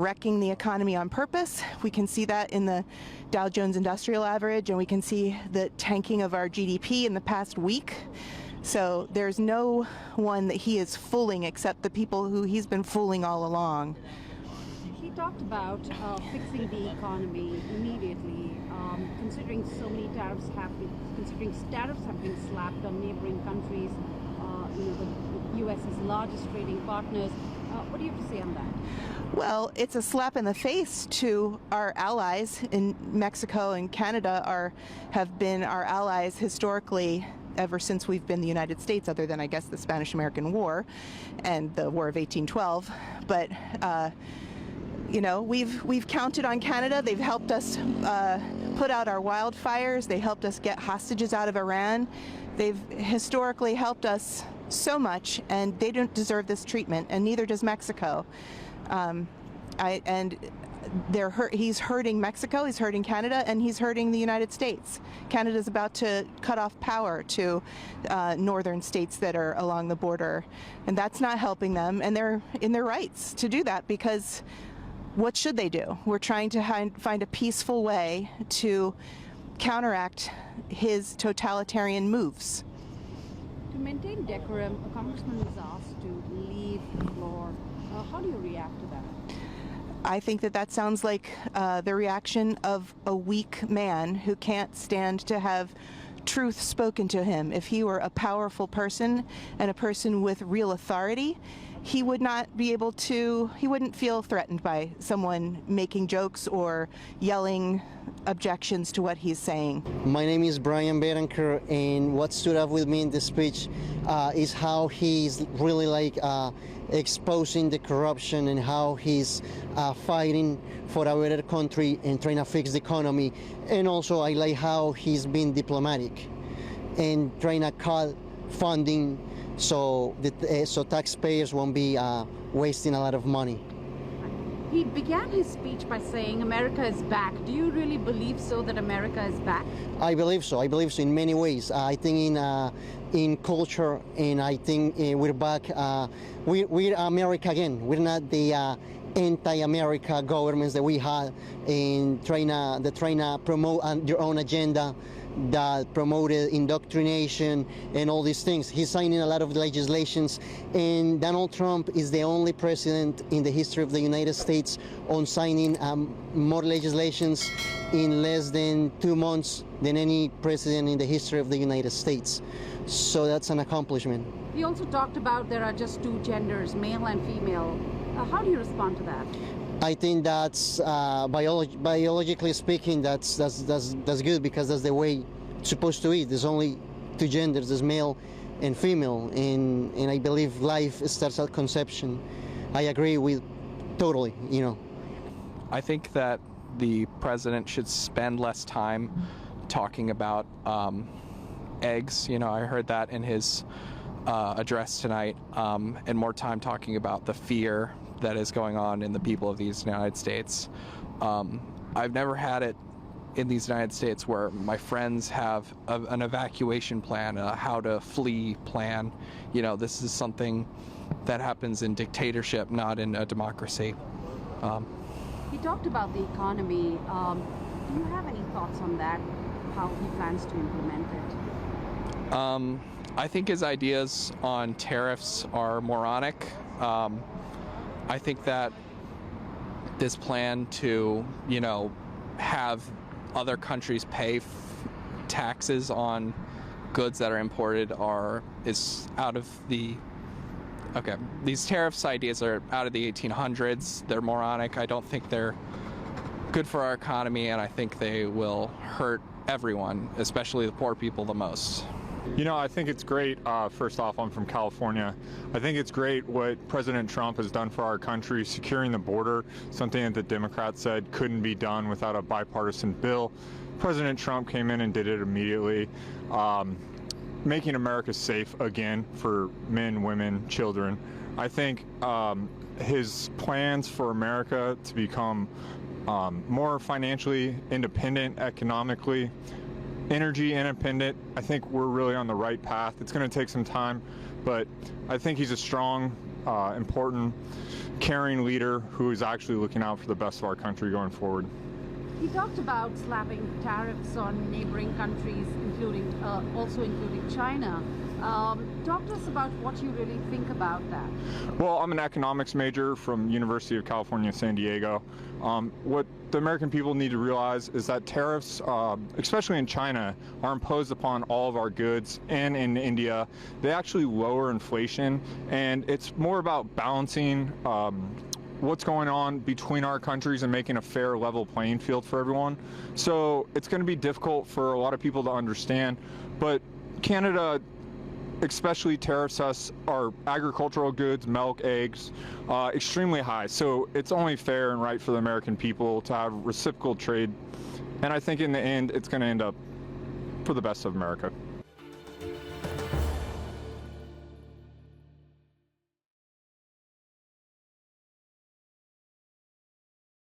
wrecking the economy on purpose. We can see that in the Dow Jones Industrial Average, and we can see the tanking of our GDP in the past week. So there's no one that he is fooling except the people who he's been fooling all along. He talked about fixing the economy immediately, considering so many tariffs have been slapped on neighboring countries, the U.S.'s largest trading partners. What do you have to say on that? Well, it's a slap in the face to our allies. In Mexico and Canada have been our allies historically ever since we've been the United States, other than, I guess, the Spanish-American War and the War of 1812. But we've counted on Canada. They've helped us put out our wildfires. They helped us get hostages out of Iran. They've historically helped us so much, and they don't deserve this treatment, and neither does Mexico. He's hurting Mexico, he's hurting Canada, and he's hurting the United States. Canada's about to cut off power to northern states that are along the border, and that's not helping them, and they're in their rights to do that, because what should they do? We're trying to find a peaceful way to counteract his totalitarian moves. To maintain decorum, a congressman was asked to leave the floor. How do you react to that? I think that sounds like the reaction of a weak man who can't stand to have truth spoken to him. If he were a powerful person and a person with real authority, he would not be able to, he wouldn't feel threatened by someone making jokes or yelling objections to what he's saying. My name is Brian Berenker, and what stood out with me in the speech is how he's really exposing the corruption and how he's fighting for a better country and trying to fix the economy. And also I like how he's been diplomatic and trying to cut funding so taxpayers won't be wasting a lot of money. He began his speech by saying America is back. Do you really believe so, that America is back? I believe so. I believe so in many ways. I think in culture, and I think we're back. We're America again. We're not the anti-America governments that we had in trying to promote their own agenda that promoted indoctrination and all these things. He's signing a lot of legislations, and Donald Trump is the only president in the history of the United States on signing more legislations in less than 2 months than any president in the history of the United States. So that's an accomplishment. He also talked about there are just two genders, male and female. How do you respond to that? I think that's biologically speaking, that's good, because that's the way it's supposed to be. There's only two genders, there's male and female, and I believe life starts at conception. I agree with totally, I think that the president should spend less time talking about eggs. I heard that in his address tonight, and more time talking about the fear that is going on in the people of these United States. I've never had it in these United States where my friends have an evacuation plan, a how to flee plan. This is something that happens in dictatorship, not in a democracy. He talked about the economy. Do you have any thoughts on that, how he plans to implement it? I think his ideas on tariffs are moronic. I think that this plan to, have other countries pay taxes on goods that are imported is out of the... Okay, these tariffs ideas are out of the 1800s. They're moronic. I don't think they're good for our economy, and I think they will hurt everyone, especially the poor people, the most. I think it's great. First off, I'm from California. I think it's great what President Trump has done for our country, securing the border, something that the Democrats said couldn't be done without a bipartisan bill. President Trump came in and did it immediately, making America safe again for men, women, children. I think his plans for America to become more financially independent, economically, energy independent, I think we're really on the right path. It's going to take some time, but I think he's a strong, important caring leader who is actually looking out for the best of our country going forward. He talked about slapping tariffs on neighboring countries, also including China. Talk to us about what you really think about that. Well, I'm an economics major from University of California, San Diego. What the American people need to realize is that tariffs, especially in China, are imposed upon all of our goods, and in India, they actually lower inflation, and it's more about balancing what's going on between our countries and making a fair, level playing field for everyone. So it's going to be difficult for a lot of people to understand, but Canada especially tariffs us our agricultural goods, milk, eggs, extremely high. So it's only fair and right for the American people to have reciprocal trade. And I think in the end, it's going to end up for the best of America.